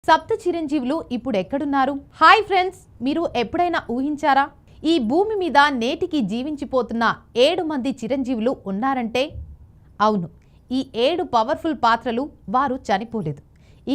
సప్త చిరంజీవులు ఇప్పుడు ఎక్కడున్నారు? హాయ్ ఫ్రెండ్స్, మీరు ఎప్పుడైనా ఊహించారా ఈ భూమి మీద నేటికి జీవించిపోతున్న 7 మంది చిరంజీవులు ఉన్నారంటే? అవును, ఈ 7 పవర్ఫుల్ పాత్రలు వారు చనిపోలేదు,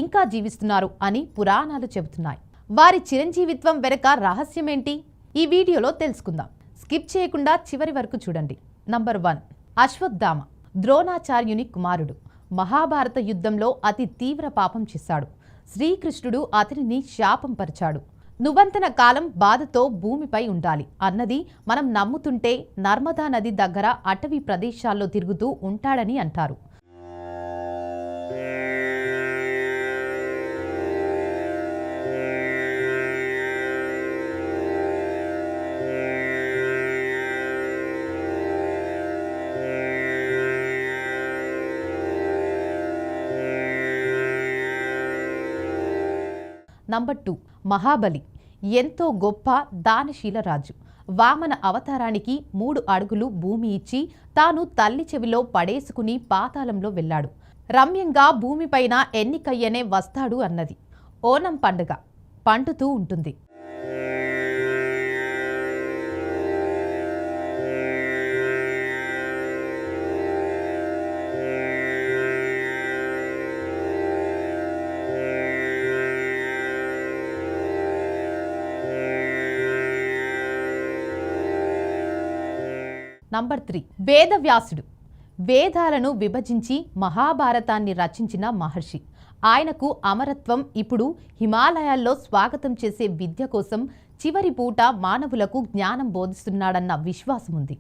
ఇంకా జీవిస్తున్నారు అని పురాణాలు చెబుతున్నాయి. వారి చిరంజీవిత్వం వెనుక రహస్యమేంటి? ఈ వీడియోలో తెలుసుకుందాం. స్కిప్ చేయకుండా చివరి వరకు చూడండి. నంబర్ 1, అశ్వత్థామ ద్రోణాచార్యుని కుమారుడు. మహాభారత యుద్ధంలో అతి తీవ్ర పాపం చేశాడు. శ్రీకృష్ణుడు అతనిని శాపం పరిచాడు. నువ్వంతన కాలం బాధతో భూమిపై ఉండాలి అన్నది మనం నమ్ముతుంటే నర్మదా నది దగ్గర అటవీ ప్రదేశాల్లో తిరుగుతూ ఉంటాడని అంటారు. నంబర్ 2, మహాబలి ఎంతో గొప్ప దానశీల రాజు. వామన అవతారానికి 3 అడుగులు భూమి ఇచ్చి తాను తల్లి చెవిలో పడేసుకుని పాతాళంలో వెళ్ళాడు. రమ్యంగా భూమిపైన ఎన్నికయ్యనే వస్తాడు అన్నది. ఓనం పండుగ పండుతూ ఉంటుంది. నంబర్ 3, వేదవ్యాసుడు వేదాలను విభజించి మహాభారతాన్ని రచించిన మహర్షి. ఆయనకు అమరత్వం ఇప్పుడు హిమాలయాల్లో స్వాగతం చేసే విద్య కోసం చివరి పూట మానవులకు జ్ఞానం బోధిస్తున్నాడన్న విశ్వాసం ఉంది.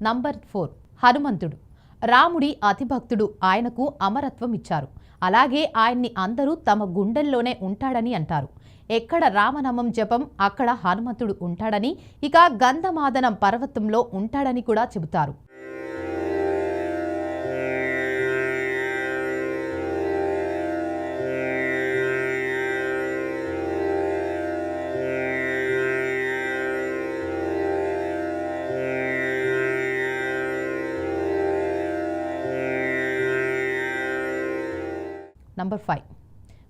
నంబర్ 4, హనుమంతుడు రాముడి అతిభక్తుడు. ఆయనకు అమరత్వం ఇచ్చారు. అలాగే ఆయన్ని అందరూ తమ గుండెల్లోనే ఉంటాడని అంటారు. ఎక్కడ రామనామం జపం అక్కడ హనుమంతుడు ఉంటాడని, ఇక గంధమాదనం పర్వతంలో ఉంటాడని కూడా చెబుతారు. నంబర్ 5,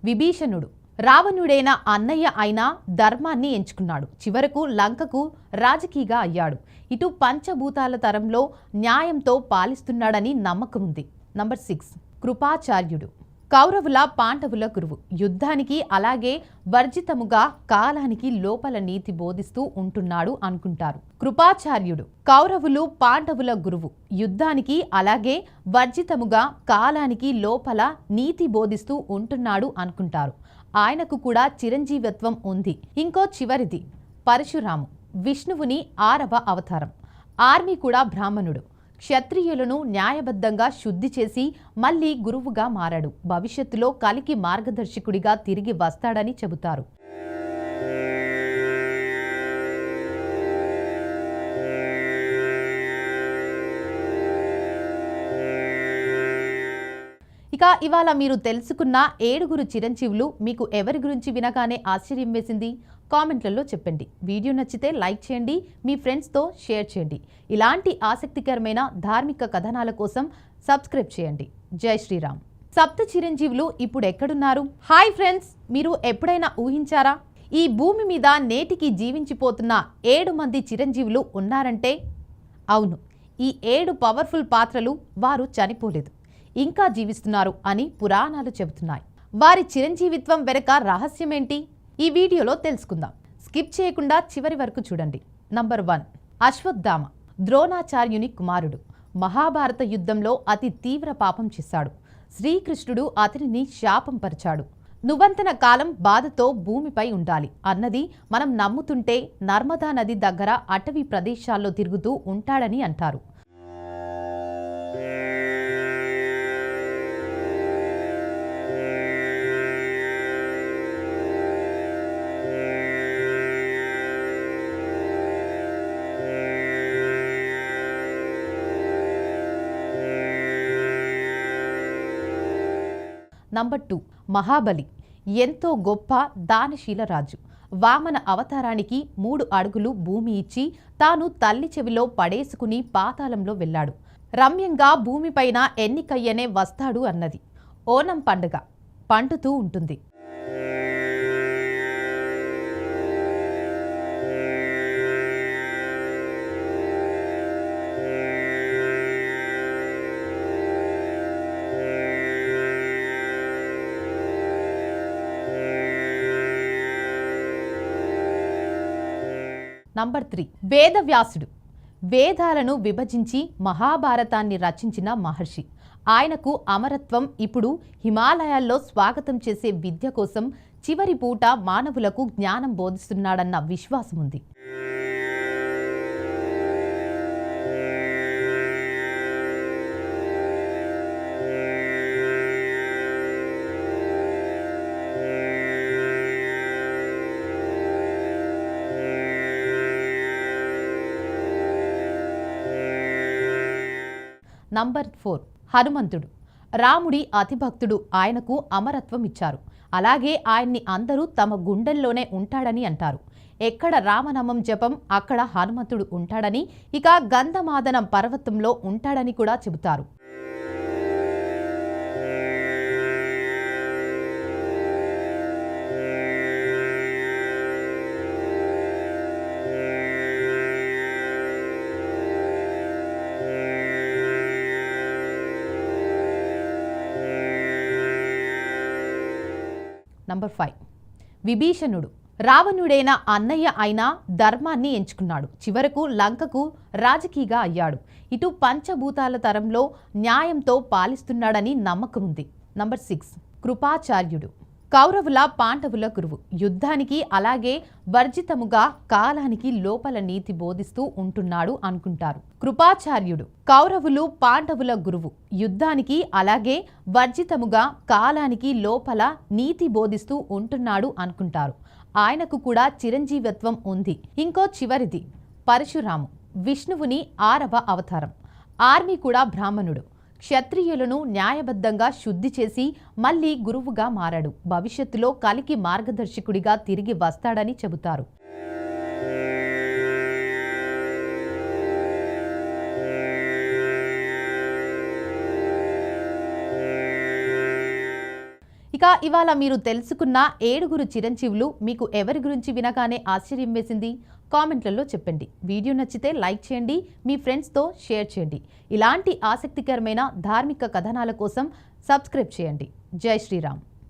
విభీషణుడు రావణుడైన అన్నయ్య అయిన ధర్మాన్ని ఎంచుకున్నాడు. చివరకు లంకకు రాజకీగా అయ్యాడు. ఇటు పంచభూతాల తరంలో న్యాయంతో పాలిస్తున్నాడని నమ్మకం ఉంది. నంబర్ 6, కృపాచార్యుడు కౌరవుల పాండవుల గురువు. యుద్ధానికి అలాగే వర్జితముగా కాలానికి లోపల నీతి బోధిస్తూ ఉంటున్నాడు అనుకుంటారు. కృపాచార్యుడు కౌరవులు పాండవుల గురువు. యుద్ధానికి అలాగే వర్జితముగా కాలానికి లోపల నీతి బోధిస్తూ ఉంటున్నాడు అనుకుంటారు. ఆయనకు కూడా చిరంజీవత్వం ఉంది. ఇంకో చివరిది పరశురాము విష్ణువుని 6వ అవతారం. ఆర్మీ కూడా బ్రాహ్మణుడు. క్షత్రియులను న్యాయబద్ధంగా శుద్ధి చేసి మళ్ళీ గురువుగా మారాడు. భవిష్యత్తులో కలికి మార్గదర్శకుడిగా తిరిగి వస్తాడని చెబుతారు. ఇక ఇవాళ మీరు తెలుసుకున్న 7 చిరంజీవులు మీకు ఎవరి గురించి వినగానే ఆశ్చర్యం వేసింది? కామెంట్లలో చెప్పండి. వీడియో నచ్చితే లైక్ చేయండి, మీ ఫ్రెండ్స్తో షేర్ చేయండి. ఇలాంటి ఆసక్తికరమైన ధార్మిక కథనాల కోసం సబ్స్క్రైబ్ చేయండి. జై శ్రీరామ్. సప్త చిరంజీవులు ఇప్పుడు ఎక్కడున్నారు? హాయ్ ఫ్రెండ్స్, మీరు ఎప్పుడైనా ఊహించారా ఈ భూమి మీద నేటికి జీవించిపోతున్న 7 మంది చిరంజీవులు ఉన్నారంటే? అవును, ఈ 7 పవర్ఫుల్ పాత్రలు వారు చనిపోలేదు, ఇంకా జీవిస్తున్నారు అని పురాణాలు చెబుతున్నాయి. వారి చిరంజీవిత్వం వెనుక రహస్యమేంటి? ఈ వీడియోలో తెలుసుకుందాం. స్కిప్ చేయకుండా చివరి వరకు చూడండి. నంబర్ 1, అశ్వత్థామ ద్రోణాచార్యుని కుమారుడు. మహాభారత యుద్ధంలో అతి తీవ్ర పాపం చేశాడు. శ్రీకృష్ణుడు అతనిని శాపం పరిచాడు. నువ్వంతన కాలం బాధతో భూమిపై ఉండాలి అన్నది మనం నమ్ముతుంటే నర్మదా నది దగ్గర అటవీ ప్రదేశాల్లో తిరుగుతూ ఉంటాడని అంటారు. నంబర్ 2 మహాబలి, ఎంతో గొప్ప దానశీల రాజు. వామన అవతారానికి 3 అడుగులు భూమి ఇచ్చి తాను తల్లి చెవిలో పడేసుకుని పాతాళంలో వెళ్ళాడు. రమ్యంగా భూమిపైన ఎన్నికయ్యనే వస్తాడు అన్నది. ఓనం పండుగ పండుతూ ఉంటుంది. నంబర్ 3 వేదవ్యాసుడు, వేదాలను విభజించి మహాభారతాన్ని రచించిన మహర్షి. ఆయనకు అమరత్వం ఇప్పుడు హిమాలయాల్లో స్వాగతం చేసే విద్య కోసం చివరి పూట మానవులకు జ్ఞానం బోధిస్తున్నాడన్న విశ్వాసం ఉంది. నంబర్ 4 హనుమంతుడు, రాముడి అతిభక్తుడు. ఆయనకు అమరత్వం ఇచ్చారు. అలాగే ఆయన్ని అందరూ తమ గుండెల్లోనే ఉంటాడని అంటారు. ఎక్కడ రామనామం జపం అక్కడ హనుమంతుడు ఉంటాడని, ఇక గంధమాదనం పర్వతంలో ఉంటాడని కూడా చెబుతారు. నంబర్ 5 విభీషణుడు, రావణుడైన అన్నయ్య అయిన ధర్మాన్ని ఎంచుకున్నాడు. చివరకు లంకకు రాజకీగా అయ్యాడు. ఇటు పంచభూతాల తరంలో న్యాయంతో పాలిస్తున్నాడని నమ్మకం ఉంది. నంబర్ 6 కృపాచార్యుడు, కౌరవుల పాండవుల గురువు. యుద్ధానికి అలాగే వర్జితముగా కాలానికి లోపల నీతి బోధిస్తూ ఉంటున్నాడు అనుకుంటారు. కృపాచార్యుడు కౌరవులు పాండవుల గురువు. యుద్ధానికి అలాగే వర్జితముగా కాలానికి లోపల నీతి బోధిస్తూ ఉంటున్నాడు అనుకుంటారు. ఆయనకు కూడా చిరంజీవత్వం ఉంది. ఇంకో చివరిది పరశురాము, విష్ణువుని 6వ అవతారం. ఆర్మీ కూడా బ్రాహ్మణుడు. క్షత్రియులను న్యాయబద్ధంగా శుద్ధి చేసి మళ్ళీ గురువుగా మారాడు. భవిష్యత్తులో కలికి మార్గదర్శకుడిగా తిరిగి వస్తాడని చెబుతారు. ఇక ఇవాళ మీరు తెలుసుకున్న 7 చిరంజీవులు మీకు ఎవరి గురించి వినగానే ఆశ్చర్యం వేసింది? కామెంట్లలో చెప్పండి. వీడియో నచ్చితే లైక్ చేయండి, మీ ఫ్రెండ్స్తో షేర్ చేయండి. ఇలాంటి ఆసక్తికరమైన ధార్మిక కథనాల కోసం సబ్స్క్రైబ్ చేయండి. జై శ్రీరామ్.